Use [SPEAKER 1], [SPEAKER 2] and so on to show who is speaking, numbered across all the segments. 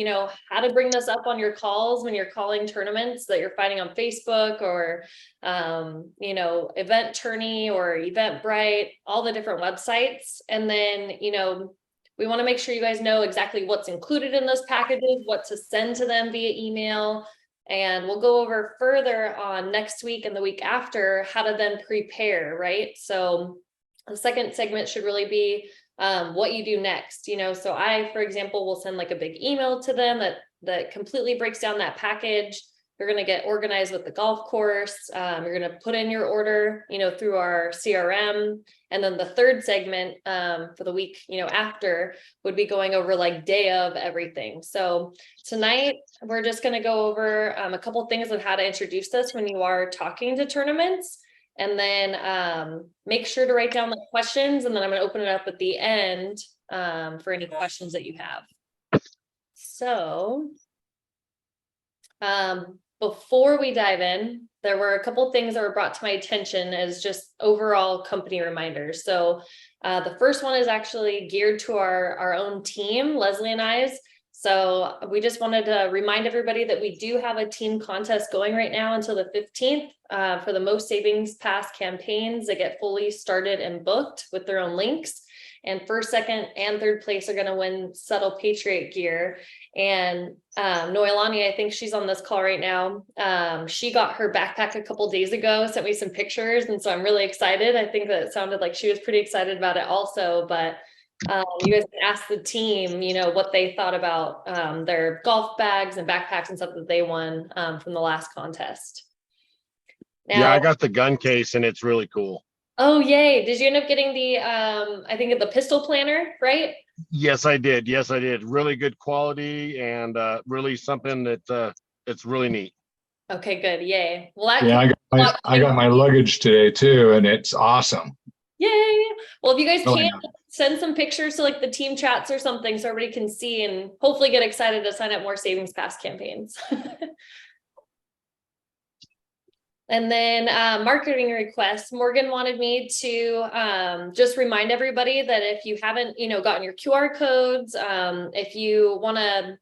[SPEAKER 1] how to bring this up on your calls when you're calling tournaments that you're finding on Facebook or, Event Tourney or Eventbrite, all the different websites. And then, we want to make sure you guys know exactly what's included in those packages, what to send to them via email. And we'll go over further on next week and the week after how to then prepare, right? So the second segment should really be what you do next. So I, for example, will send like a big email to them that completely breaks down that package. You're going to get organized with the golf course. You're going to put in your order, through our CRM. And then the third segment for the week, after would be going over like day of everything. So tonight, we're just going to go over a couple things of how to introduce this when you are talking to tournaments. And then make sure to write down the questions. And then I'm going to open it up at the end for any questions that you have. So before we dive in, there were a couple things that were brought to my attention as just overall company reminders. So the first one is actually geared to our own team, Leslie and I's. So we just wanted to remind everybody that we do have a team contest going right now until the 15th for the most savings pass campaigns that get fully started and booked with their own links. And first, second, and third place are going to win Subtle Patriot gear. And Noelani, I think she's on this call right now. She got her backpack a couple days ago, sent me some pictures. And so I'm really excited. I think that it sounded like she was pretty excited about it also. But you guys can ask the team, what they thought about their golf bags and backpacks and stuff that they won from the last contest.
[SPEAKER 2] Now, yeah, I got the gun case and it's really cool.
[SPEAKER 1] Oh, yay. Did you end up getting the, I think the pistol planner, right?
[SPEAKER 2] Yes, I did. Yes, I did. Really good quality and really something that it's really neat.
[SPEAKER 1] Okay, good. Yay. Well,
[SPEAKER 3] yeah, I got my luggage today too, and it's awesome.
[SPEAKER 1] Yay. Well, if you guys can send some pictures to like the team chats or something so everybody can see and hopefully get excited to sign up more savings pass campaigns. And then marketing requests. Morgan wanted me to just remind everybody that if you haven't, gotten your QR codes, if you want to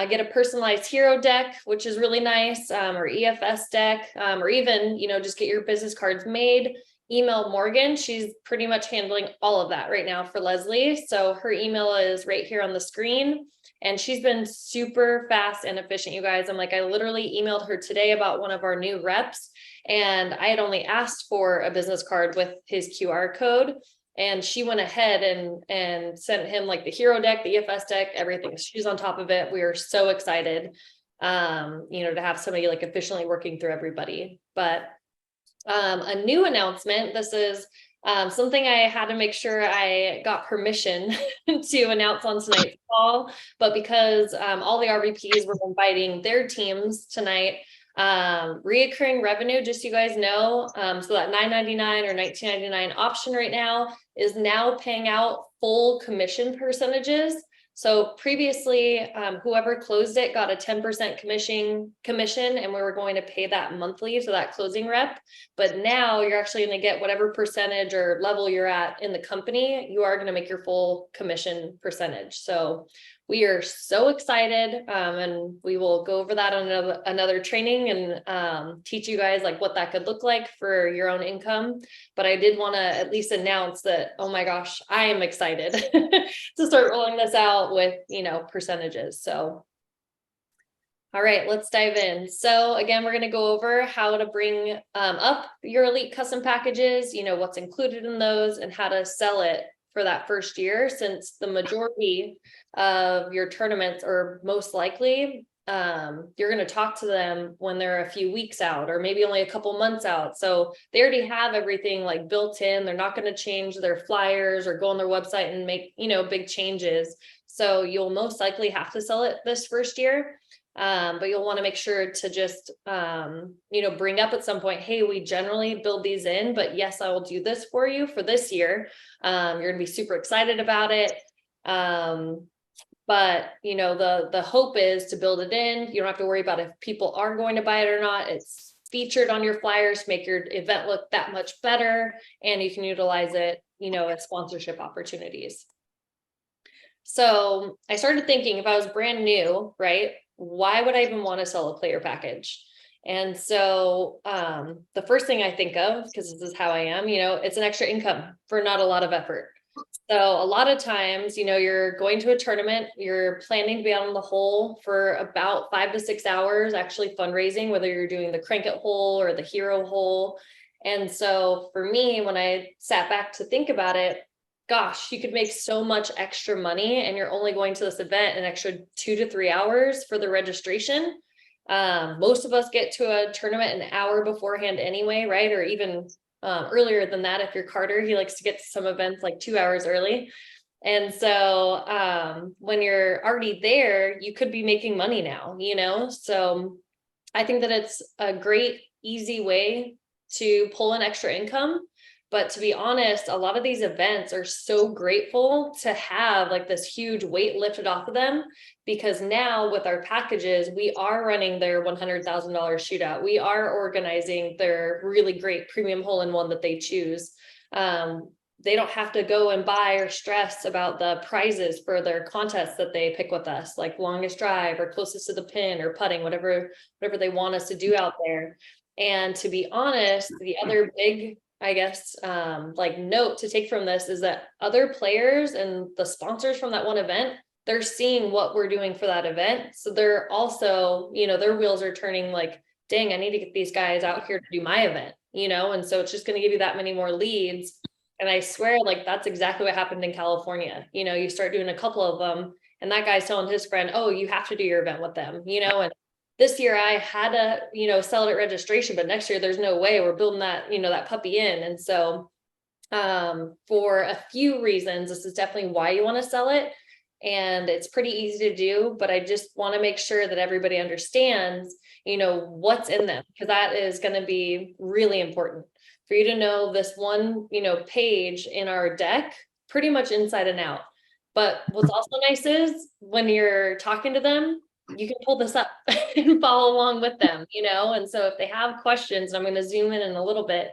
[SPEAKER 1] get a personalized hero deck, which is really nice, or EFS deck, or even, just get your business cards made, email Morgan. She's pretty much handling all of that right now for Leslie. So her email is right here on the screen. And she's been super fast and efficient, you guys. I literally emailed her today about one of our new reps. And I had only asked for a business card with his QR code. And she went ahead and sent him like the hero deck, the EFS deck, everything. She's on top of it. We are so excited, to have somebody like efficiently working through everybody. But a new announcement, this is something I had to make sure I got permission to announce on tonight's call, but because all the RVPs were inviting their teams tonight, reoccurring revenue, just so you guys know, so that $9.99 or $19.99 option right now is now paying out full commission percentages. So previously, whoever closed it got a 10% commission, and we were going to pay that monthly to that closing rep. But now you're actually going to get whatever percentage or level you're at in the company, you are going to make your full commission percentage. So we are so excited, and we will go over that on another training and teach you guys like what that could look like for your own income. But I did want to at least announce that, oh my gosh, I am excited to start rolling this out with, percentages. So, all right, let's dive in. So again, we're going to go over how to bring up your elite custom packages, what's included in those and how to sell it for that first year, since the majority of your tournaments, or most likely, you're going to talk to them when they're a few weeks out or maybe only a couple months out. So they already have everything like built in. They're not going to change their flyers or go on their website and make, big changes. So you'll most likely have to sell it this first year. But you'll want to make sure to just, bring up at some point, hey, we generally build these in, but yes, I will do this for you for this year. You're going to be super excited about it. But, the hope is to build it in. You don't have to worry about if people are going to buy it or not. It's featured on your flyers to make your event look that much better. And you can utilize it, as sponsorship opportunities. So I started thinking, if I was brand new, right, why would I even want to sell a player package? And so the first thing I think of, because this is how I am, it's an extra income for not a lot of effort. So a lot of times, you're going to a tournament, you're planning to be out on the hole for about 5 to 6 hours, actually fundraising, whether you're doing the crank it hole or the hero hole. And so for me, when I sat back to think about it, gosh, you could make so much extra money, and you're only going to this event an extra 2 to 3 hours for the registration. Most of us get to a tournament an hour beforehand anyway, right? Or even earlier than that. If you're Carter, he likes to get to some events like 2 hours early. And so when you're already there, you could be making money now, So I think that it's a great, easy way to pull in extra income. But to be honest, a lot of these events are so grateful to have like this huge weight lifted off of them, because now with our packages, we are running their $100,000 shootout. We are organizing their really great premium hole-in-one that they choose. They don't have to go and buy or stress about the prizes for their contests that they pick with us, like longest drive or closest to the pin or putting, whatever they want us to do out there. And to be honest, the other big, I guess, like note to take from this is that other players and the sponsors from that one event, they're seeing what we're doing for that event. So they're also, their wheels are turning like, dang, I need to get these guys out here to do my event, and so it's just going to give you that many more leads. And I swear, like, that's exactly what happened in California. You start doing a couple of them, and that guy's telling his friend, oh, you have to do your event with them, and this year I had to, sell it at registration, but next year there's no way, we're building that, that puppy in. And so for a few reasons, this is definitely why you want to sell it. And it's pretty easy to do, but I just want to make sure that everybody understands, what's in them, because that is going to be really important for you to know this one, page in our deck, pretty much inside and out. But what's also nice is when you're talking to them, you can pull this up and follow along with them, and so if they have questions, I'm going to zoom in a little bit,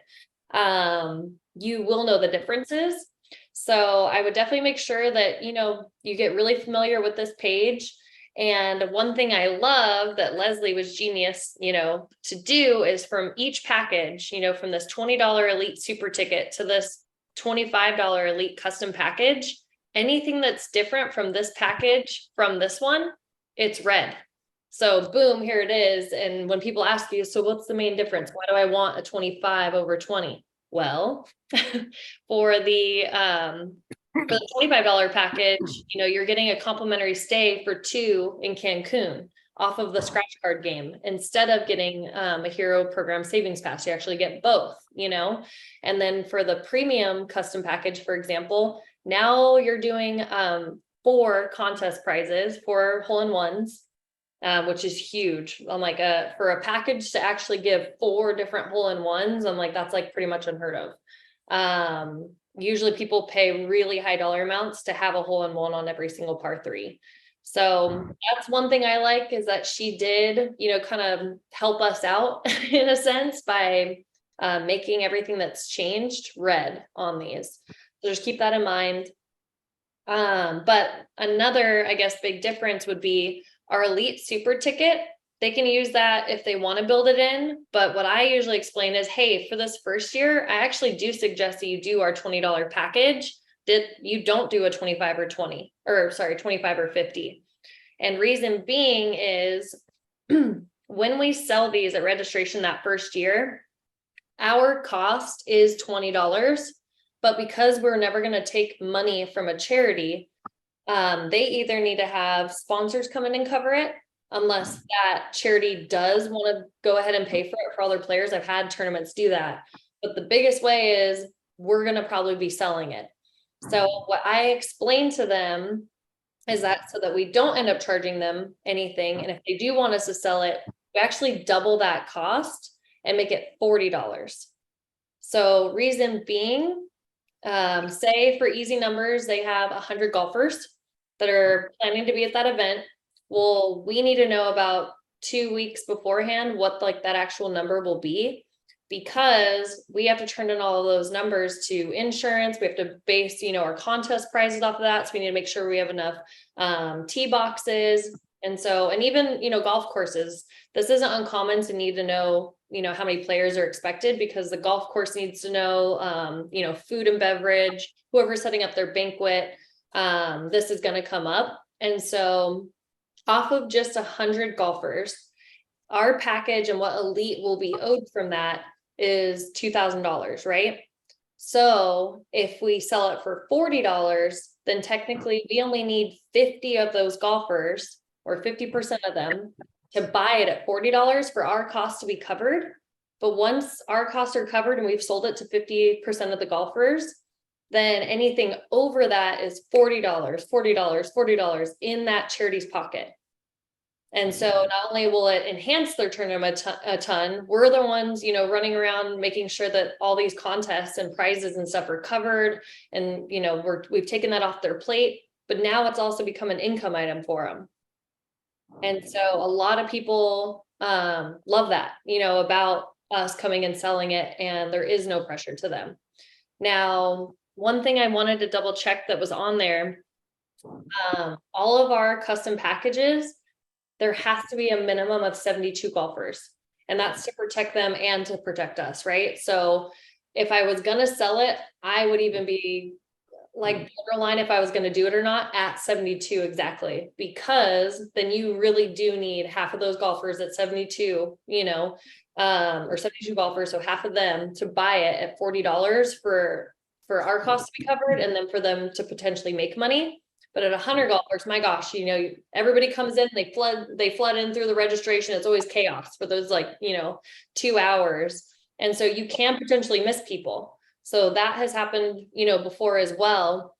[SPEAKER 1] you will know the differences. So I would definitely make sure that, you get really familiar with this page. And one thing I love that Leslie was genius, to do is from each package, from this $20 elite super ticket to this $25 elite custom package, anything that's different from this package, from this one, it's red. So boom, here it is. And when people ask you, so what's the main difference? Why do I want a 25 over 20? Well, for the $25 package, you're getting a complimentary stay for 2 in Cancun off of the scratch card game. Instead of getting a hero program savings pass, you actually get both, and then for the premium custom package, for example, now you're doing 4 contest prizes, 4 hole-in-ones, which is huge. I'm like, for a package to actually give 4 different hole-in-ones, I'm like, that's like pretty much unheard of. Usually people pay really high dollar amounts to have a hole-in-one on every single par 3. So that's one thing I like, is that she did, kind of help us out in a sense by making everything that's changed red on these. So just keep that in mind. But another, I guess, big difference would be our elite super ticket. They can use that if they want to build it in. But what I usually explain is, hey, for this first year, I actually do suggest that you do our $20 package, that you don't do a 25 or 20, or sorry, 25 or 50. And reason being is when we sell these at registration that first year, our cost is $20. But because we're never going to take money from a charity, they either need to have sponsors come in and cover it, unless that charity does want to go ahead and pay for it for other players. I've had tournaments do that. But the biggest way is we're going to probably be selling it. So what I explain to them is that so that we don't end up charging them anything. And if they do want us to sell it, we actually double that cost and make it $40. So reason being, say for easy numbers, they have 100 golfers that are planning to be at that event. Well, we need to know about 2 weeks beforehand what like that actual number will be. because we have to turn in all of those numbers to insurance. We have to base, our contest prizes off of that. So we need to make sure we have enough tee boxes. And so, and even, golf courses, this isn't uncommon to need to know, how many players are expected, because the golf course needs to know, food and beverage, whoever's setting up their banquet, this is going to come up. And so off of just 100 golfers, our package and what Elite will be owed from that is $2,000, right? So if we sell it for $40, then technically we only need 50 of those golfers, or 50% of them, to buy it at $40 for our cost to be covered. But once our costs are covered and we've sold it to 50% of the golfers, then anything over that is $40, $40 in that charity's pocket. And so not only will it enhance their tournament a ton, we're the ones, running around making sure that all these contests and prizes and stuff are covered. And, we've taken that off their plate, but now it's also become an income item for them. And so a lot of people love that, about us coming and selling it, and there is no pressure to them. Now, one thing I wanted to double check that was on there, all of our custom packages, there has to be a minimum of 72 golfers, and that's to protect them and to protect us, right? So if I was going to sell it, I would even be like borderline if I was going to do it or not at 72 exactly, because then you really do need half of those golfers at 72, or 72 golfers, so half of them to buy it at $40 for our costs to be covered, and then for them to potentially make money. But at 100 golfers, my gosh, everybody comes in, they flood in through the registration. It's always chaos for those 2 hours. And so you can potentially miss people. So that has happened, before as well.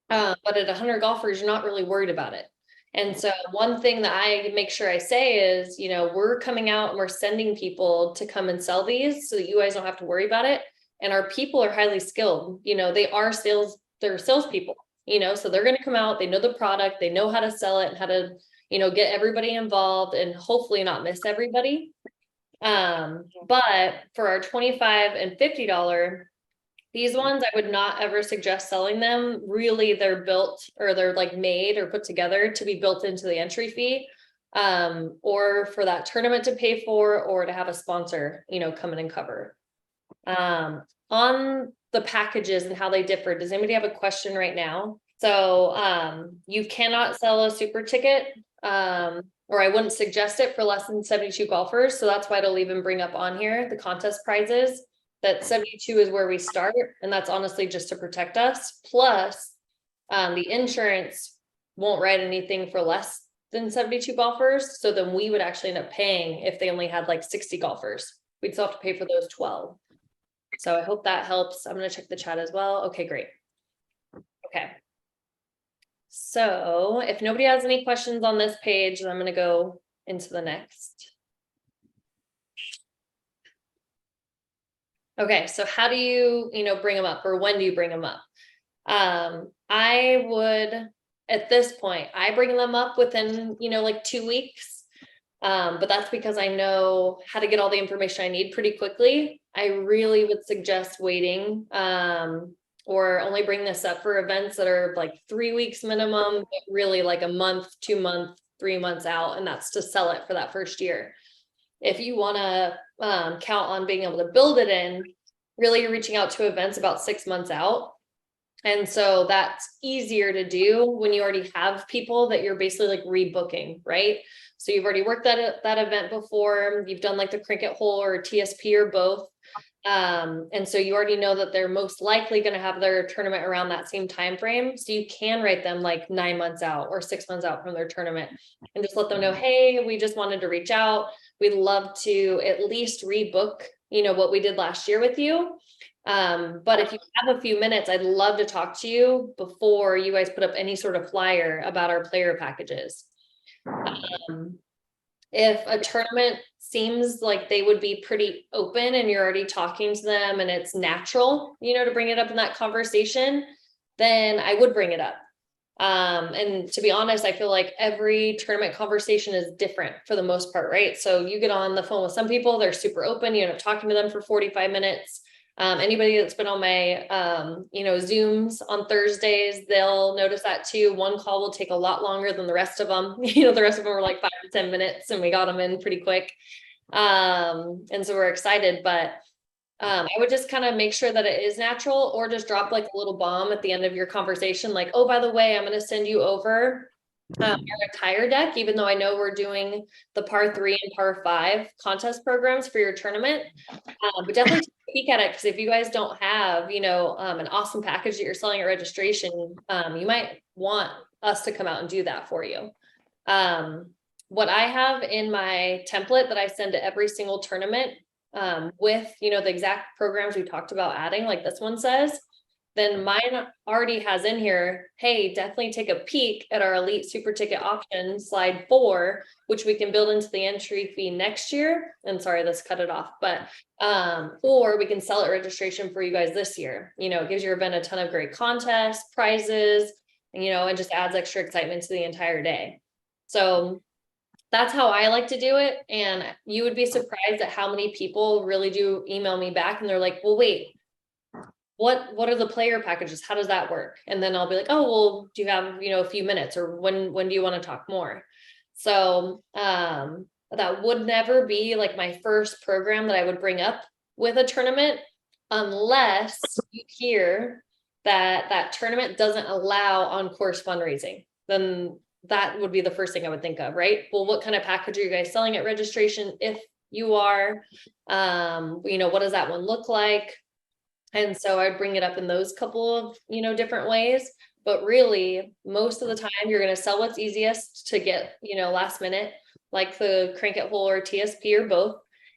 [SPEAKER 1] But at 100 golfers, you're not really worried about it. And so one thing that I make sure I say is, we're coming out and we're sending people to come and sell these so that you guys don't have to worry about it. And our people are highly skilled. They're salespeople. So they're going to come out, they know the product, they know how to sell it and how to, get everybody involved and hopefully not miss everybody. But for our $25 and $50, these ones, I would not ever suggest selling them. Really, they're built, or they're made or put together to be built into the entry fee, or for that tournament to pay for, or to have a sponsor, come in and cover. On the packages and how they differ, does anybody have a question right now? So you cannot sell a super ticket, or I wouldn't suggest it for less than 72 golfers. So that's why it'll even bring up on here the contest prizes, that 72 is where we start, and that's honestly just to protect us. Plus the insurance won't write anything for less than 72 golfers, so then we would actually end up paying if they only had 60 golfers. We'd still have to pay for those 12. So I hope that helps. I'm going to check the chat as well. Okay, great. Okay. So if nobody has any questions on this page, then I'm going to go into the next. Okay, so how do you, bring them up, or when do you bring them up? I would, at this point, I bring them up within, 2 weeks. But that's because I know how to get all the information I need pretty quickly. I really would suggest waiting, or only bring this up for events that are 3 weeks minimum, but really a month, 2 months, 3 months out. And that's to sell it for that first year. If you want to count on being able to build it in, really you're reaching out to events about 6 months out. And so that's easier to do when you already have people that you're basically rebooking, right? So you've already worked that event before, you've done the cricket hole or TSP or both. And so you already know that they're most likely going to have their tournament around that same time frame. So you can write them 9 months out or 6 months out from their tournament, and just let them know, hey, we just wanted to reach out. We'd love to at least rebook, what we did last year with you. But if you have a few minutes, I'd love to talk to you before you guys put up any sort of flyer about our player packages. If a tournament seems like they would be pretty open and you're already talking to them and it's natural, to bring it up in that conversation, then I would bring it up. And to be honest, I feel like every tournament conversation is different for the most part, right? So you get on the phone with some people, they're super open, you end up talking to them for 45 minutes. Anybody that's been on my, Zooms on Thursdays, they'll notice that too. One call will take a lot longer than the rest of them. The rest of them were like 5 to 10 minutes and we got them in pretty quick. And so we're excited, but I would just kind of make sure that it is natural, or just drop like a little bomb at the end of your conversation. Like, oh, by the way, I'm going to send you over our entire deck, even though I know we're doing the par 3 and par 5 contest programs for your tournament. But definitely take a peek at it, because if you guys don't have, an awesome package that you're selling at registration, you might want us to come out and do that for you. What I have in my template that I send to every single tournament, with, the exact programs we talked about adding, like this one says, then mine already has in here, hey, definitely take a peek at our elite super ticket option slide 4, which we can build into the entry fee next year. And sorry, this cut it off, but, or we can sell at registration for you guys this year. It gives your event a ton of great contests, prizes, and just adds extra excitement to the entire day. So that's how I like to do it. And you would be surprised at how many people really do email me back and they're like, well, wait, what are the player packages? How does that work? And then I'll be like, oh, well, do you have, a few minutes, or when do you want to talk more? So, that would never be like my first program that I would bring up with a tournament, unless you hear that that tournament doesn't allow on-course fundraising. Then that would be the first thing I would think of, right? Well, what kind of package are you guys selling at registration? If you are, what does that one look like? And so I'd bring it up in those couple of, different ways. But really, most of the time, you're going to sell what's easiest to get, last minute, like the Crank It Whole or TSP or both.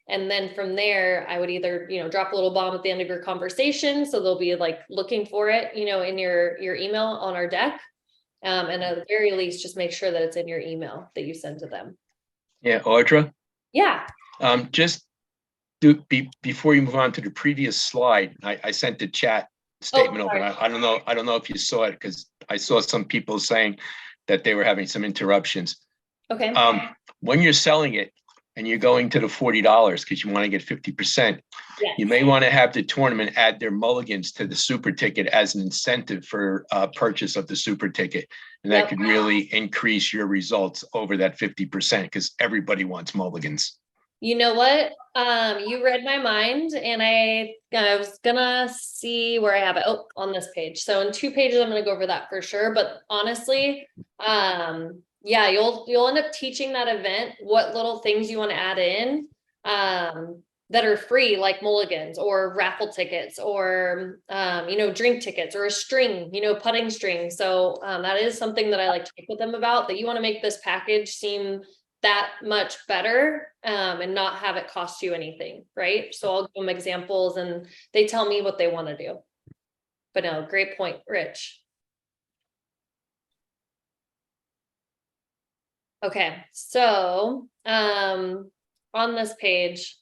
[SPEAKER 1] And then from there, I would either, drop a little bomb at the end of your conversation, so they'll be like looking for it, in your email on our deck. And at the very least, just make sure that it's in your email that you send to them.
[SPEAKER 4] Yeah, Audra.
[SPEAKER 1] Yeah.
[SPEAKER 4] Just before you move on to the previous slide, I sent the chat statement over. I don't know if you saw it, because I saw some people saying that they were having some interruptions.
[SPEAKER 1] Okay.
[SPEAKER 4] When you're selling it and you're going to the $40 because you want to get 50%,
[SPEAKER 1] yes,
[SPEAKER 4] you may want to have the tournament add their mulligans to the super ticket as an incentive for purchase of the super ticket. And that could really increase your results over that 50%, because everybody wants mulligans.
[SPEAKER 1] You know what? You read my mind, and I was gonna see where I have it. Oh, on this page. So in 2 pages, I'm gonna go over that for sure. But honestly, yeah, you'll end up teaching that event what little things you want to add in, that are free, like mulligans or raffle tickets, or drink tickets, or a string, putting string. So that is something that I like to talk with them about, that you want to make this package seem that much better, and not have it cost you anything, right? So I'll give them examples and they tell me what they want to do. But no, great point, Rich. Okay, so on this page,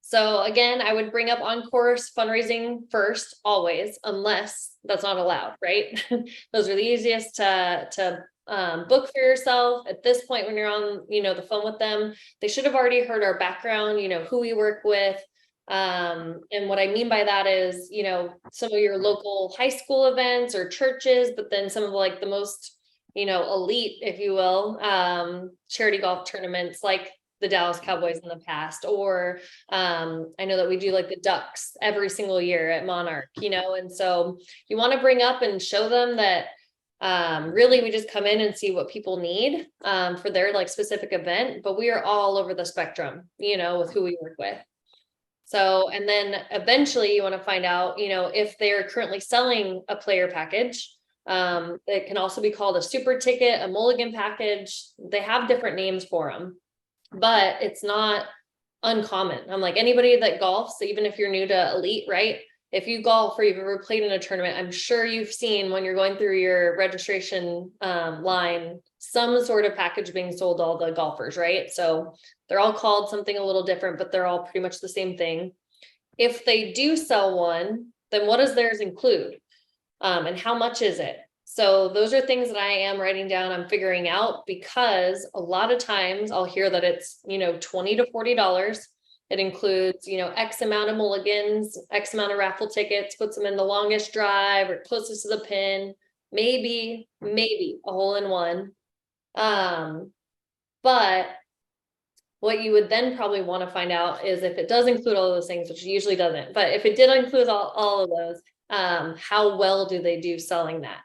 [SPEAKER 1] so again, I would bring up on-course fundraising first, always, unless that's not allowed, right? Those are the easiest to book for yourself. At this point, when you're on, the phone with them, they should have already heard our background, who we work with. And what I mean by that is, some of your local high school events or churches, but then some of like the most, elite, if you will, charity golf tournaments, like the Dallas Cowboys in the past, or I know that we do like the Ducks every single year at Monarch, and so you want to bring up and show them that really we just come in and see what people need for their like specific event, but we are all over the spectrum, with who we work with. So, and then eventually you want to find out, if they're currently selling a player package. It can also be called a super ticket, a mulligan package. They have different names for them, but it's not uncommon. I'm like, anybody that golfs, even if you're new to elite, right? If you golf or you've ever played in a tournament, I'm sure you've seen when you're going through your registration line, some sort of package being sold to all the golfers, right? So they're all called something a little different, but they're all pretty much the same thing. If they do sell one, then what does theirs include? And how much is it? So those are things that I am writing down, I'm figuring out, because a lot of times I'll hear that it's, $20 to $40. It includes, X amount of mulligans, X amount of raffle tickets, puts them in the longest drive or closest to the pin, maybe a hole in one. But what you would then probably want to find out is if it does include all those things, which it usually doesn't, but if it did include all of those, how well do they do selling that?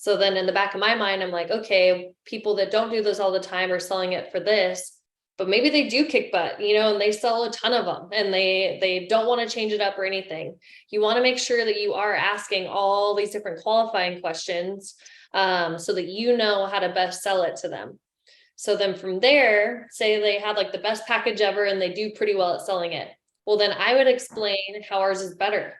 [SPEAKER 1] So then in the back of my mind, I'm like, okay, people that don't do this all the time are selling it for this, but maybe they do kick butt, and they sell a ton of them and they don't want to change it up or anything. You want to make sure that you are asking all these different qualifying questions, so that you know how to best sell it to them. So then from there, say they have like the best package ever and they do pretty well at selling it. Well, then I would explain how ours is better.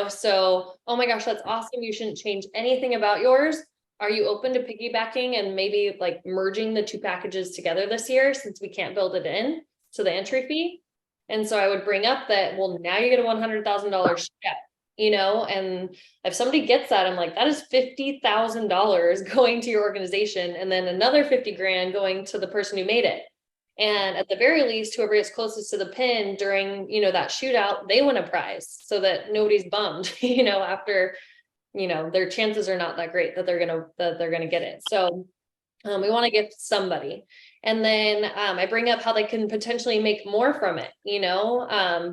[SPEAKER 1] So, oh my gosh, that's awesome. You shouldn't change anything about yours. Are you open to piggybacking and maybe like merging the two packages together this year, since we can't build it in to the entry fee? And so I would bring up that, well, now you get a $100,000 check, and if somebody gets that, I'm like, that is $50,000 going to your organization, and then another 50 grand going to the person who made it. And at the very least, whoever is closest to the pin during, that shootout, they win a prize, so that nobody's bummed, after, their chances are not that great that they're gonna get it. So we want to gift somebody. And then I bring up how they can potentially make more from it,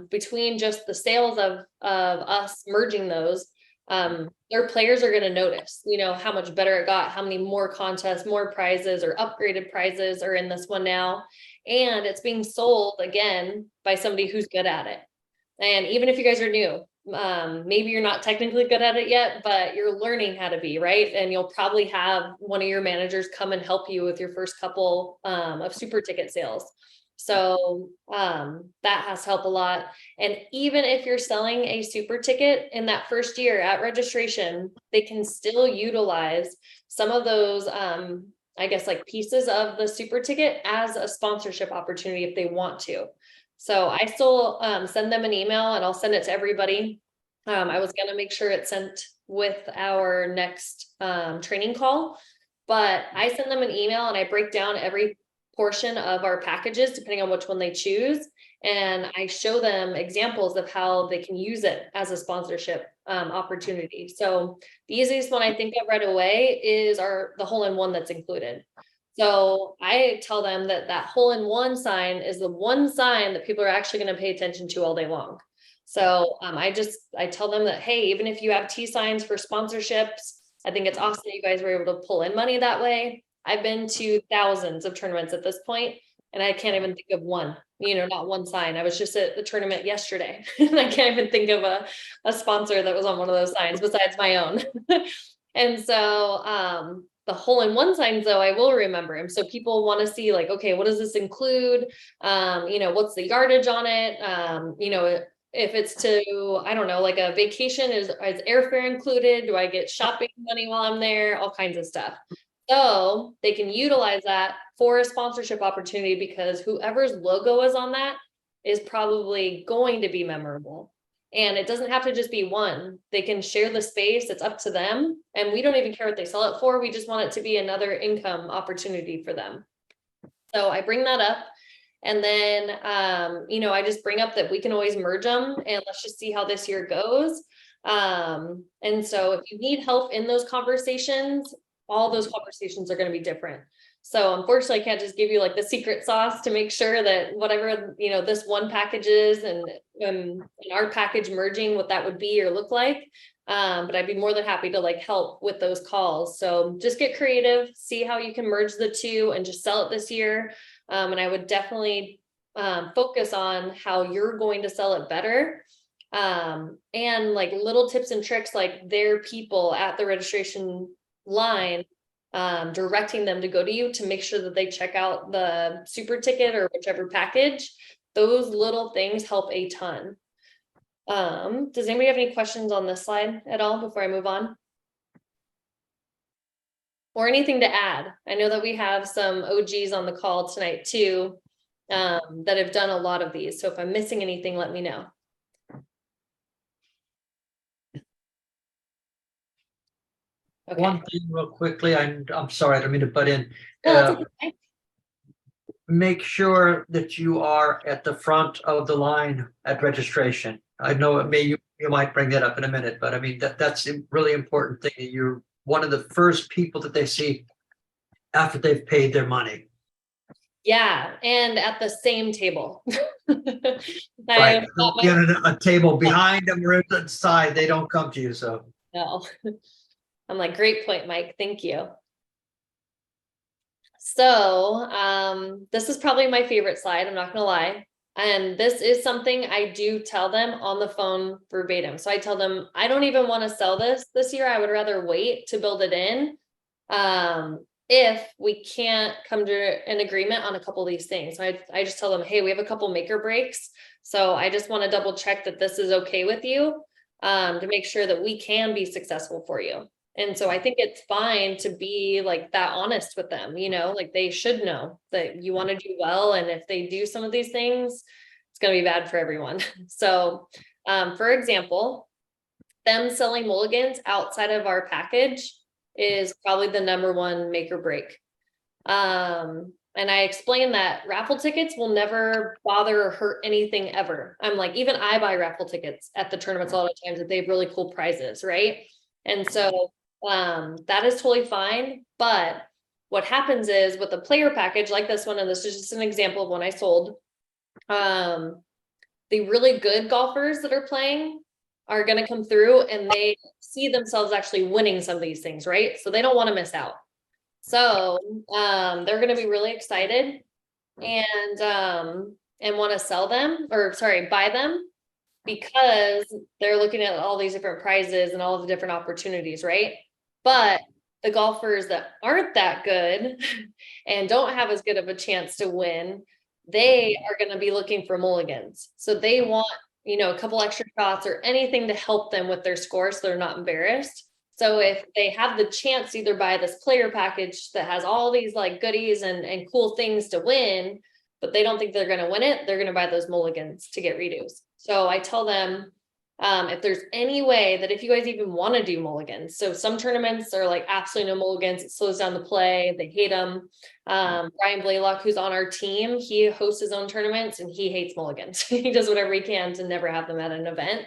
[SPEAKER 1] between just the sales of us merging those. Their players are going to notice, how much better it got, how many more contests, more prizes or upgraded prizes are in this one now. And it's being sold again by somebody who's good at it. And even if you guys are new, maybe you're not technically good at it yet, but you're learning how to be, right? And you'll probably have one of your managers come and help you with your first couple of super ticket sales. So that has helped a lot. And even if you're selling a super ticket in that first year at registration, they can still utilize some of those, I guess, like pieces of the super ticket as a sponsorship opportunity if they want to. So I still send them an email, and I'll send it to everybody. I was going to make sure it's sent with our next training call, but I send them an email and I break down every portion of our packages depending on which one they choose. And I show them examples of how they can use it as a sponsorship opportunity. So the easiest one I think of right away is the hole-in-one that's included. So I tell them that hole-in-one sign is the one sign that people are actually going to pay attention to all day long. So I tell them that, hey, even if you have T signs for sponsorships, I think it's awesome that you guys were able to pull in money that way. I've been to thousands of tournaments at this point, and I can't even think of one, not one sign. I was just at the tournament yesterday and I can't even think of a sponsor that was on one of those signs besides my own. And so, the hole-in-one signs, though, I will remember them. So people want to see like, okay, what does this include? What's the yardage on it? If it's to, I don't know, like a vacation, is airfare included? Do I get shopping money while I'm there? All kinds of stuff. So they can utilize that for a sponsorship opportunity, because whoever's logo is on that is probably going to be memorable. And it doesn't have to just be one. They can share the space. It's up to them. And we don't even care what they sell it for. We just want it to be another income opportunity for them. So I bring that up. And then, I just bring up that we can always merge them, and let's just see how this year goes. And so if you need help in those conversations, all those conversations are going to be different. So unfortunately, I can't just give you like the secret sauce to make sure that whatever, this one package is and our package merging, what that would be or look like. But I'd be more than happy to like help with those calls. So just get creative, see how you can merge the two and just sell it this year. And I would definitely focus on how you're going to sell it better. And like little tips and tricks, like their people at the registration line, directing them to go to you to make sure that they check out the super ticket or whichever package. Those little things help a ton. Does anybody have any questions on this slide at all before I move on? Or anything to add? I know that we have some OGs on the call tonight too, that have done a lot of these. So if I'm missing anything, let me know. Okay.
[SPEAKER 5] One thing real quickly, I'm sorry, I don't mean to butt in.
[SPEAKER 1] No, that's okay.
[SPEAKER 5] Make sure that you are at the front of the line at registration. I know you might bring that up in a minute, but I mean, that's a really important thing. That you're one of the first people that they see after they've paid their money.
[SPEAKER 1] Yeah, and at the same table.
[SPEAKER 5] Right.
[SPEAKER 1] got my-
[SPEAKER 5] Get a table behind them or inside, they don't come to you, so.
[SPEAKER 1] No. I'm like, great point, Mike. Thank you. So, this is probably my favorite slide. I'm not gonna lie. And this is something I do tell them on the phone verbatim. So I tell them, I don't even want to sell this year. I would rather wait to build it in. If we can't come to an agreement on a couple of these things. So I just tell them, hey, we have a couple make or breaks. So I just want to double check that this is okay with you, to make sure that we can be successful for you. And so I think it's fine to be like that honest with them, like they should know that you want to do well. And if they do some of these things, it's going to be bad for everyone. So, for example, them selling mulligans outside of our package is probably the number one make or break. And I explained that raffle tickets will never bother or hurt anything ever. I'm like, even I buy raffle tickets at the tournaments a lot of times if they have really cool prizes, right? And so that is totally fine. But what happens is with a player package like this one, and this is just an example of one I sold, the really good golfers that are playing are going to come through and they see themselves actually winning some of these things, right? So they don't want to miss out. So they're going to be really excited and want to sell them, or sorry, buy them, because they're looking at all these different prizes and all of the different opportunities, right? But the golfers that aren't that good and don't have as good of a chance to win, they are going to be looking for mulligans. So they want, a couple extra shots or anything to help them with their score so they're not embarrassed. So if they have the chance to either buy this player package that has all these like goodies and cool things to win, but they don't think they're going to win it, they're going to buy those mulligans to get redos. So I tell them, if there's any way that if you guys even want to do mulligans, so some tournaments are like absolutely no mulligans, it slows down the play, they hate them. Brian Blaylock, who's on our team, he hosts his own tournaments and he hates mulligans. He does whatever he can to never have them at an event.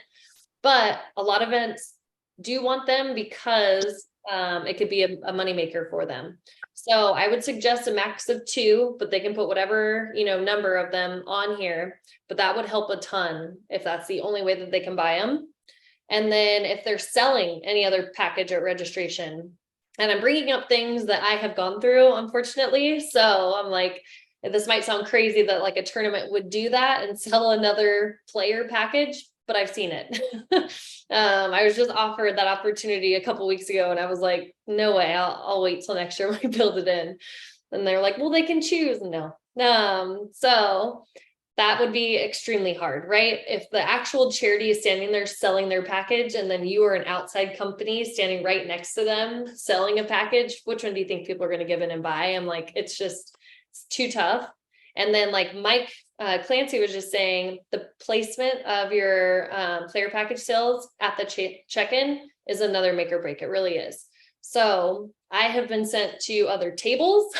[SPEAKER 1] But a lot of events do want them because it could be a moneymaker for them. So I would suggest a max of 2, but they can put whatever, number of them on here, but that would help a ton if that's the only way that they can buy them. And then if they're selling any other package at registration, and I'm bringing up things that I have gone through, unfortunately. So I'm like, this might sound crazy that like a tournament would do that and sell another player package, but I've seen it. I was just offered that opportunity a couple weeks ago and I was like, no way, I'll wait till next year when we build it in. And they're like, well, they can choose. No. So that would be extremely hard, right? If the actual charity is standing there selling their package and then you are an outside company standing right next to them selling a package, which one do you think people are going to give in and buy? I'm like, it's too tough. And then like Mike Clancy was just saying, the placement of your player package sales at the check-in is another make or break. It really is. So I have been sent to other tables.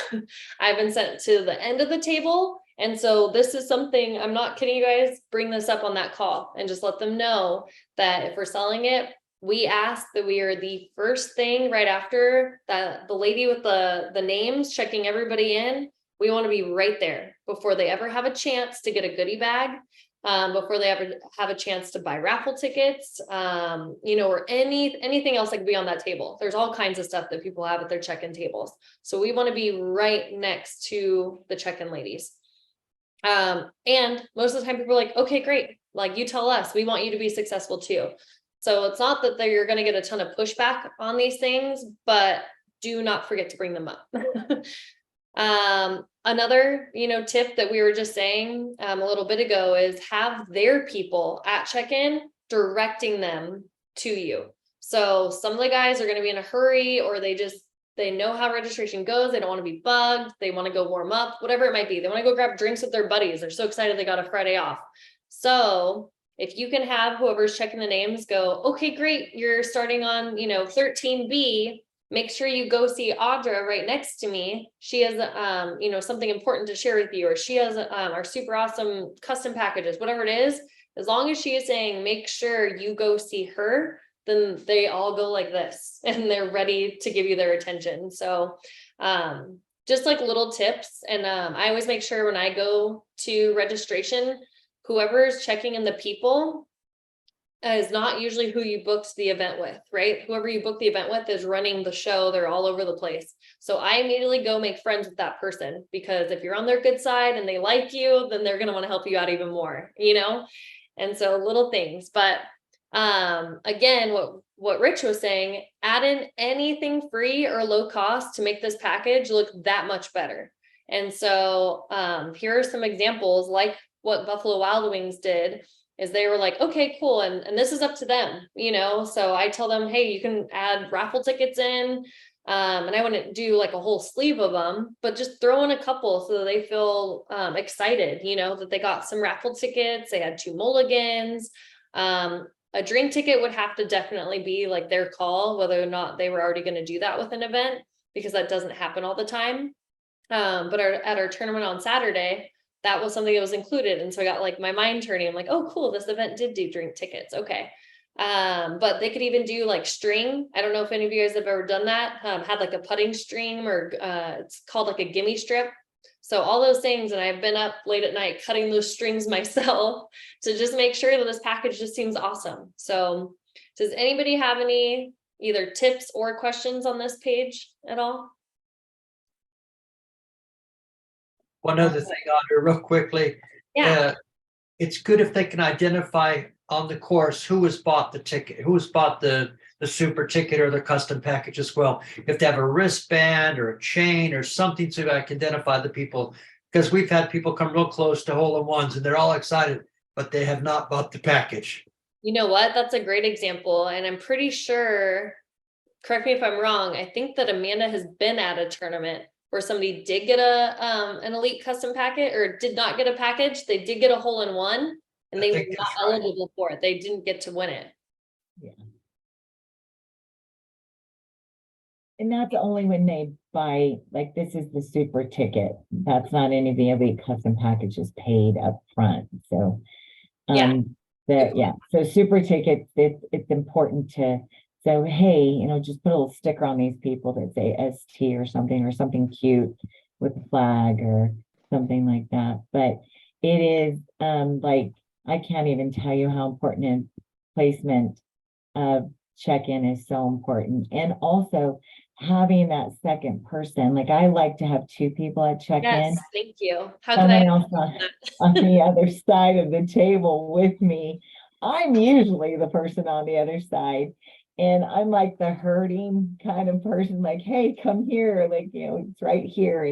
[SPEAKER 1] I've been sent to the end of the table. And so this is something, I'm not kidding you guys, bring this up on that call and just let them know that if we're selling it, we ask that we are the first thing right after that, the lady with the names checking everybody in. We want to be right there before they ever have a chance to get a goodie bag, before they ever have a chance to buy raffle tickets, or anything else that could be on that table. There's all kinds of stuff that people have at their check-in tables. So we want to be right next to the check-in ladies. And most of the time people are like, okay, great. Like you tell us, we want you to be successful too. So it's not that you're going to get a ton of pushback on these things, but do not forget to bring them up. Another, tip that we were just saying a little bit ago is have their people at check-in directing them to you. So some of the guys are going to be in a hurry, or they know how registration goes. They don't want to be bugged. They want to go warm up, whatever it might be. They want to go grab drinks with their buddies. They're so excited they got a Friday off. So if you can have whoever's checking the names go, okay, great. You're starting on, 13B. make sure you go see Audra right next to me. She has, you know, something important to share with you, or she has, our super awesome custom packages, whatever it is. As long as she is saying, make sure you go see her, then they all go like this and they're ready to give you their attention. So, just like little tips. And, I always make sure when I go to registration, whoever's checking in the people is not usually who you booked the event with, right? Whoever you booked the event with is running the show. They're all over the place. So I immediately go make friends with that person, because if you're on their good side and they like you, then they're going to want to help you out even more, you know? And so little things, but again, what Rich was saying, add in anything free or low cost to make this package look that much better. And so here are some examples, like what Buffalo Wild Wings did, is they were like, okay, cool. And this is up to them, you know? So I tell them, hey, you can add raffle tickets in. And I wouldn't do like a whole sleeve of them, but just throw in a couple so that they feel excited, you know, that they got some raffle tickets, they had 2 mulligans. A drink ticket would have to definitely be like their call, whether or not they were already going to do that with an event, because that doesn't happen all the time. But at our tournament on Saturday, that was something that was included. And so I got like my mind turning. I'm like, oh, cool, this event did do drink tickets. Okay. But they could even do like string. I don't know if any of you guys have ever done that, had like a putting string, or it's called like a gimme strip. So all those things, and I've been up late at night cutting those strings myself to just make sure that this package just seems awesome. So does anybody have any either tips or questions on this page at all?
[SPEAKER 5] One other thing, Audra, real quickly.
[SPEAKER 1] Yeah.
[SPEAKER 5] It's good if they can identify on the course who has bought the ticket, who has bought the super ticket or the custom package as well. If they have a wristband or a chain or something to identify the people, because we've had people come real close to hole-in-ones and they're all excited, but they have not bought the package.
[SPEAKER 1] You know what? That's a great example. And I'm pretty sure, correct me if I'm wrong, I think that Amanda has been at a tournament where somebody did get an elite custom packet, or did not get a package. They did get a hole-in-one and they were not eligible for it. They didn't get to win it.
[SPEAKER 6] Yeah. And that's only when they buy, like, this is the super ticket. That's not any of the elite custom packages paid up front. So, so super tickets, it's important to, so, hey, you know, just put a little sticker on these people that say ST or something cute with a flag or something like that. But it is like, I can't even tell you how important in placement of check-in is so important. And also having that second person, like I like to have 2 people at check-in.
[SPEAKER 1] Yes, thank you. How can I
[SPEAKER 6] else on the other side of the table with me. I'm usually the person on the other side. And I'm like the herding kind of person, like, hey, come here, like, you know, it's right here,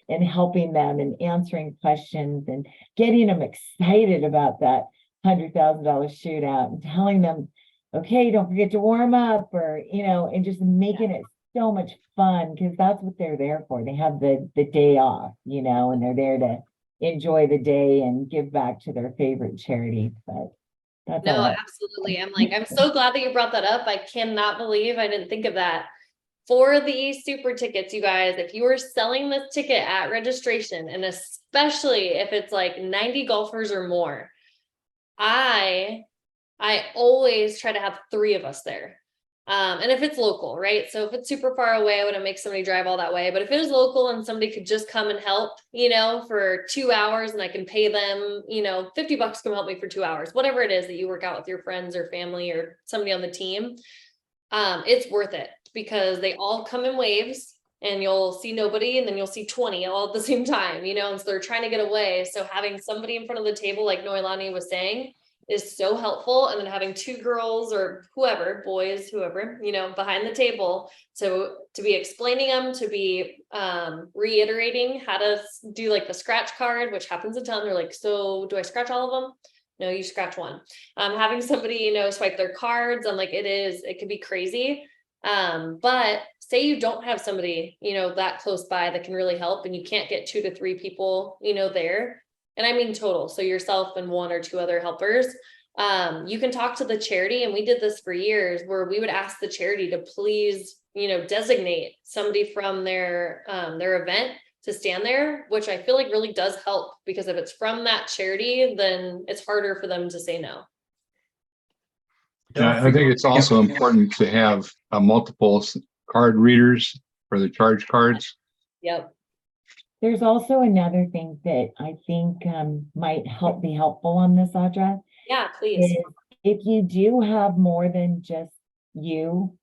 [SPEAKER 6] and helping them and answering questions and getting them excited about that $100,000 shootout and telling them, okay, don't forget to warm up, or, you know, and just making it so much fun, because that's what they're there for. They have the day off, you know, and they're there to enjoy the day and give back to their favorite charity. But that's
[SPEAKER 1] No, absolutely. I'm so glad that you brought that up. I cannot believe I didn't think of that. For the super tickets, you guys, if you are selling this ticket at registration, and especially if it's like 90 golfers or more, I always try to have 3 of us there. And if it's local, right? So if it's super far away, I wouldn't make somebody drive all that way. But if it is local and somebody could just come and help, you know, for 2 hours, and I can pay them, you know, $50 come help me for 2 hours, whatever it is that you work out with your friends or family or somebody on the team, it's worth it, because they all come in waves and you'll see nobody, and then you'll see 20 all at the same time, you know, and so they're trying to get away. So having somebody in front of the table, like Noelani was saying, is so helpful. And then having 2 girls or whoever, boys, whoever, you know, behind the table. So to be explaining them, to be reiterating how to do like the scratch card, which happens a ton. They're like, so do I scratch all of them? No, you scratch one. Having somebody, you know, swipe their cards. I'm like, it could be crazy. But say you don't have somebody, you know, that close by that can really help, and you can't get 2 to 3 people, you know, there. And I mean total, so yourself and 1 or 2 other helpers. you can talk to the charity, and we did this for years where we would ask the charity to please, designate somebody from their event to stand there, which I feel like really does help, because if it's from that charity, then it's harder for them to say no.
[SPEAKER 3] Yeah, I think it's also important to have multiple card readers for the charge cards.
[SPEAKER 1] Yep.
[SPEAKER 6] There's also another thing that I think might be helpful on this, Audra.
[SPEAKER 1] Yeah, please.
[SPEAKER 6] Is if you do have more than just you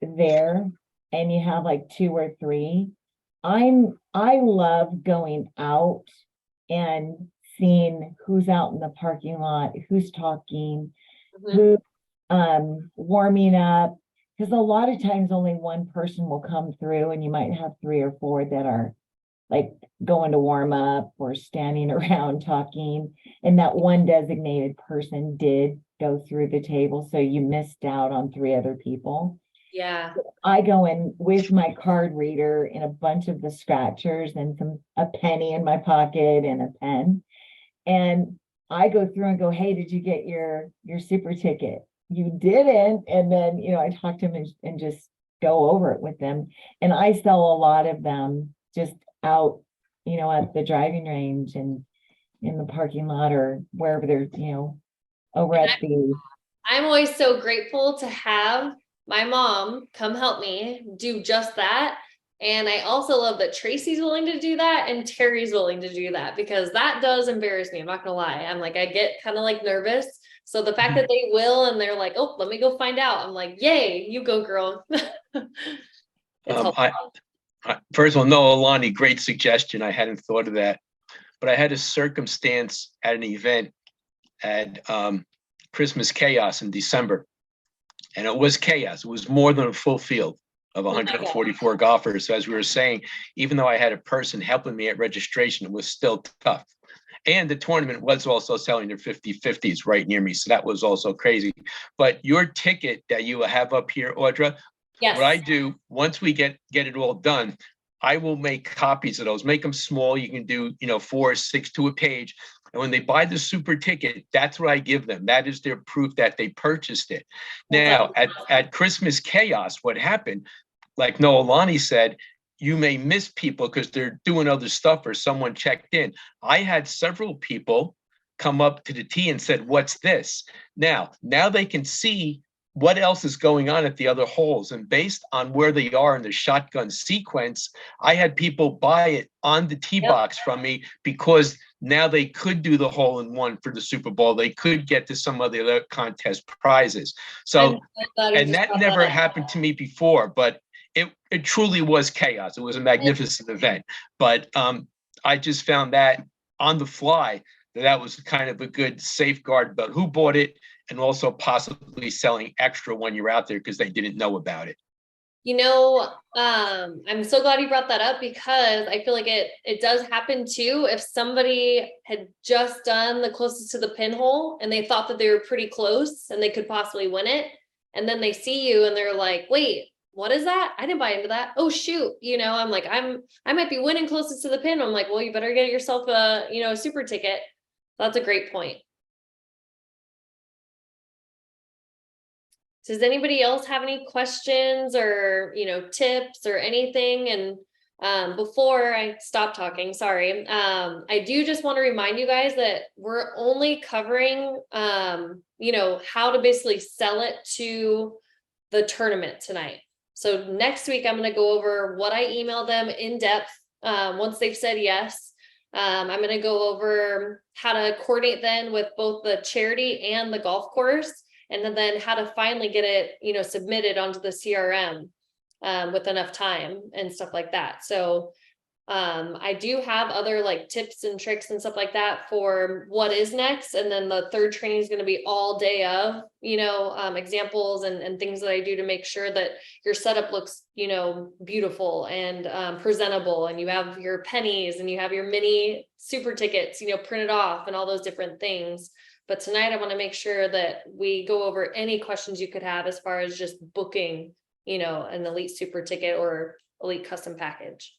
[SPEAKER 6] there and you have like 2 or 3, I love going out and seeing who's out in the parking lot, who's talking, who warming up, because a lot of times only one person will come through, and you might have 3 or 4 that are like going to warm up or standing around talking, and that one designated person did go through the table, so you missed out on 3 other people.
[SPEAKER 1] Yeah.
[SPEAKER 6] I go in with my card reader and a bunch of the scratchers and a penny in my pocket and a pen, and I go through and go, hey, did you get your super ticket? You didn't. And then, I talk to them and just go over it with them. And I sell a lot of them just out, at the driving range and in the parking lot or wherever they're, over at the.
[SPEAKER 1] I'm always so grateful to have my mom come help me do just that. And I also love that Tracy's willing to do that and Terry's willing to do that, because that does embarrass me. I'm not gonna lie. I'm like, I get kind of like nervous. So the fact that they will, and they're like, oh, let me go find out. I'm like, yay, you go, girl.
[SPEAKER 4] First of all, no, Alani, great suggestion. I hadn't thought of that, but I had a circumstance at an event at Christmas Chaos in December, and it was chaos. It was more than a full field of 144 golfers. So as we were saying, even though I had a person helping me at registration, it was still tough. And the tournament was also selling their 50/50s right near me. So that was also crazy. But your ticket that you have up here, Audra,
[SPEAKER 1] Yes.
[SPEAKER 4] What I do, once we get it all done, I will make copies of those, make them small. You can do, 4 or 6 to a page. And when they buy the super ticket, that's what I give them. That is their proof that they purchased it. Now, at Christmas Chaos, what happened, like Noelani said, you may miss people because they're doing other stuff or someone checked in. I had several people come up to the tee and said, what's this? Now they can see what else is going on at the other holes. And based on where they are in the shotgun sequence, I had people buy it on the tee box from me, because now they could do the hole in one for the Super Bowl. They could get to some of the other contest prizes. So, and that never happened to me before, but it truly was chaos. It was a magnificent event. But I just found that on the fly, that was kind of a good safeguard about who bought it, and also possibly selling extra when you're out there because they didn't know about it.
[SPEAKER 1] I'm so glad you brought that up, because I feel like it does happen too. If somebody had just done the closest to the pinhole and they thought that they were pretty close and they could possibly win it, and then they see you and they're like, wait, what is that? I didn't buy into that. Oh shoot. I'm like, I might be winning closest to the pin. I'm like, well, you better get yourself a super ticket. That's a great point. Does anybody else have any questions or, tips or anything? And before I stop talking, sorry, I do just want to remind you guys that we're only covering, how to basically sell it to the tournament tonight. So next week, I'm going to go over what I emailed them in depth once they've said yes. I'm going to go over how to coordinate then with both the charity and the golf course, and then how to finally get it, submitted onto the CRM with enough time and stuff like that. So I do have other like tips and tricks and stuff like that for what is next. And then the third training is going to be all day of, examples and things that I do to make sure that your setup looks, beautiful and presentable, and you have your pennies and you have your mini super tickets, printed off and all those different things. But tonight I want to make sure that we go over any questions you could have as far as just booking, an elite super ticket or elite custom package.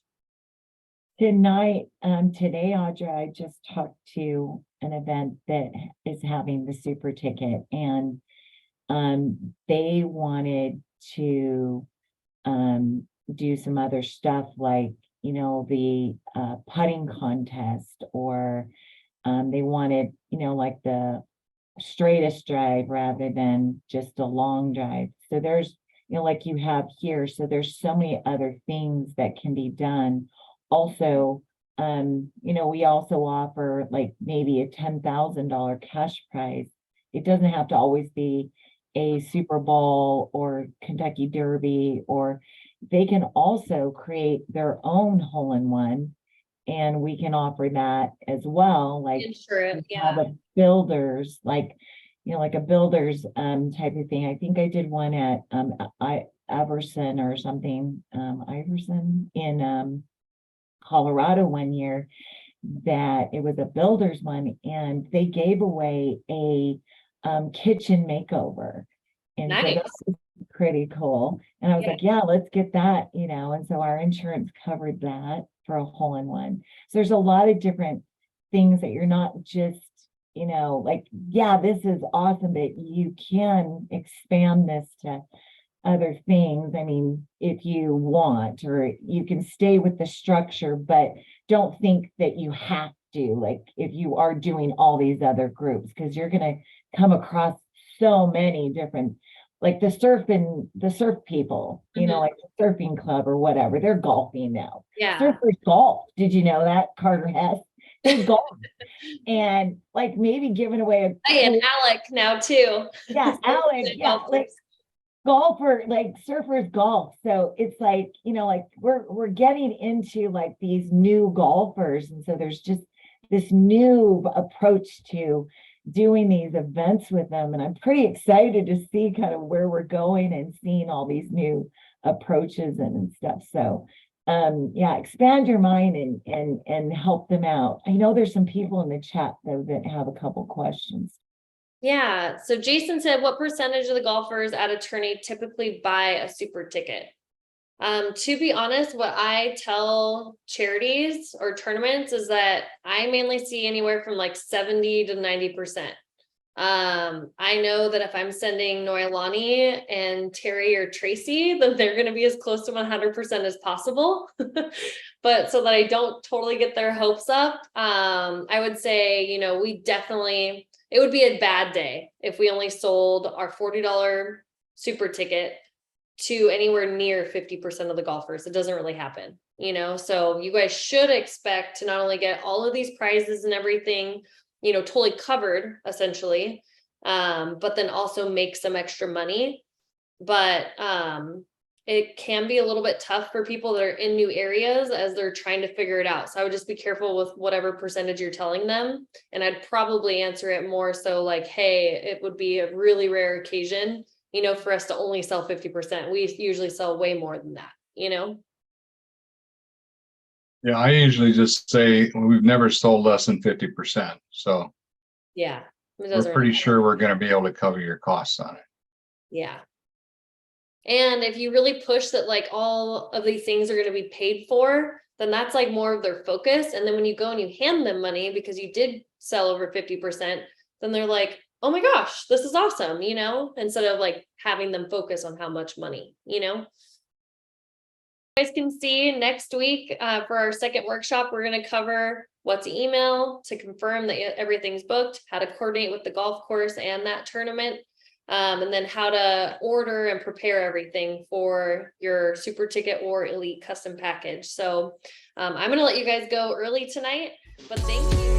[SPEAKER 6] Today, Audra, I just talked to an event that is having the super ticket, and they wanted to do some other stuff like, you know, the putting contest, or they wanted, you know, like the straightest drive rather than just a long drive. So there's, you know, like you have here, so there's so many other things that can be done. Also, you know, we also offer like maybe a $10,000 cash prize. It doesn't have to always be a Super Bowl or Kentucky Derby, or they can also create their own hole-in-one, and we can offer that as well. Like
[SPEAKER 1] Insure it,
[SPEAKER 6] we have
[SPEAKER 1] yeah.
[SPEAKER 6] a builders, like, you know, like a builders type of thing. I think I did one at Iverson or something, Iverson in Colorado one year, that it was a builders one, and they gave away a kitchen makeover. And so
[SPEAKER 1] Nice.
[SPEAKER 6] that was pretty cool. And I was
[SPEAKER 1] Yeah.
[SPEAKER 6] like, yeah, let's get that, you know, and so our insurance covered that for a hole-in-one. So there's a lot of different things that you're not just, you know, like, yeah, this is awesome, but you can expand this to other things. I mean, if you want, or you can stay with the structure, but don't think that you have to, like, if you are doing all these other groups, because you're going to come across so many different, like the surf people, you know, like the surfing club or whatever, they're golfing now.
[SPEAKER 1] Yeah.
[SPEAKER 6] Surfers golf. Did you know that, Carter Hess? They golf. And like maybe giving away a
[SPEAKER 1] Hey, and
[SPEAKER 6] cool-
[SPEAKER 1] Alec now too.
[SPEAKER 6] yeah, Alec, yeah, like golfer, like surfers golf. So it's like, you know, like we're getting into like these new golfers, and so there's just this new approach to doing these events with them, and I'm pretty excited to see kind of where we're going and seeing all these new approaches and stuff. So yeah, expand your mind and help them out. I know there's some people in the chat though that have a couple questions.
[SPEAKER 1] Yeah, so Jason said, what percentage of the golfers at a tourney typically buy a super ticket? To be honest, what I tell charities or tournaments is that I mainly see anywhere from like 70 to 90%. I know that if I'm sending Noelani and Terry or Tracy, then they're going to be as close to 100% as possible. But so that I don't totally get their hopes up, I would say, you know, we definitely, it would be a bad day if we only sold our $40 super ticket to anywhere near 50% of the golfers. It doesn't really happen, you know? So you guys should expect to not only get all of these prizes and everything, you know, totally covered essentially, but then also make some extra money. But it can be a little bit tough for people that are in new areas as they're trying to figure it out. So I would just be careful with whatever percentage you're telling them. And I'd probably answer it more so like, hey, it would be a really rare occasion, you know, for us to only sell 50%. We usually sell way more than that, you know?
[SPEAKER 3] Yeah, I usually just say we've never sold less than 50%. So
[SPEAKER 1] Yeah. It
[SPEAKER 3] we're
[SPEAKER 1] doesn't
[SPEAKER 3] pretty
[SPEAKER 1] really
[SPEAKER 3] sure we're going to be able to cover your costs on it.
[SPEAKER 1] Yeah. And if you really push that, like all of these things are going to be paid for, then that's like more of their focus. And then when you go and you hand them money because you did sell over 50%, then they're like, oh my gosh, this is awesome, you know, instead of like having them focus on how much money, you know. You guys can see next week for our second workshop, we're going to cover what to email to confirm that everything's booked, how to coordinate with the golf course and that tournament. And then how to order and prepare everything for your super ticket or elite custom package. So I'm going to let you guys go early tonight, but thank you.